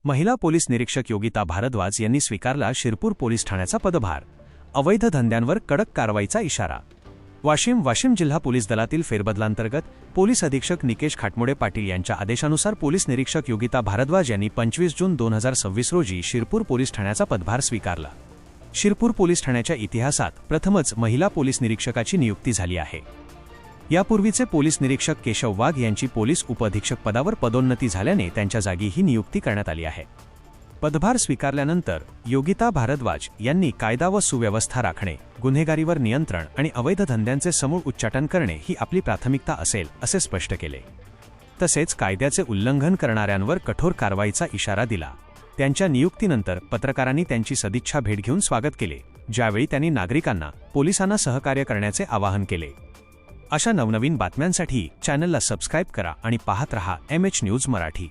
महिला पोलीस निरीक्षक योगिता भारद्वाज यांनी स्वीकारला शिरपूर पोलीस ठाण्याचा पदभार. अवैध धंद्यांवर कडक कारवाईचा इशारा. वाशिम जिल्हा पोलीस दलातील फेरबदलांतर्गत पोलीस अधीक्षक निकेश खाटमोडे पाटील यांच्या आदेशानुसार पोलीस निरीक्षक योगिता भारद्वाज यांनी 25 जून 2026 रोजी शिरपूर पोलीस ठाण्याचा पदभार स्वीकारला. शिरपूर पोलीस ठाण्याच्या इतिहासात प्रथमच महिला पोलीस निरीक्षकाची नियुक्ती झाली आहे. यापूर्वीचे पोलीस निरीक्षक केशव वाघ यांची पोलीस उपअधीक्षक पदावर पदोन्नती झाल्याने त्यांच्या जागी ही नियुक्ती करण्यात आली आहे. पदभार स्वीकारल्यानंतर योगिता भारद्वाज यांनी कायदा व सुव्यवस्था राखणे, गुन्हेगारीवर नियंत्रण आणि अवैध धंद्यांचे समूळ उच्चाटन करणे ही आपली प्राथमिकता असेल असे स्पष्ट केले. तसेच कायद्याचे उल्लंघन करणाऱ्यांवर कठोर कारवाईचा इशारा दिला. त्यांच्या नियुक्तीनंतर पत्रकारांनी त्यांची सदिच्छा भेट घेऊन स्वागत केले, ज्यावेळी त्यांनी नागरिकांना पोलिसांना सहकार्य करण्याचे आवाहन केले. अशा नवनवीन बातम्यांसाठी चॅनलला सबस्क्राईब करा आणि पाहत रहा MH न्यूज मराठी.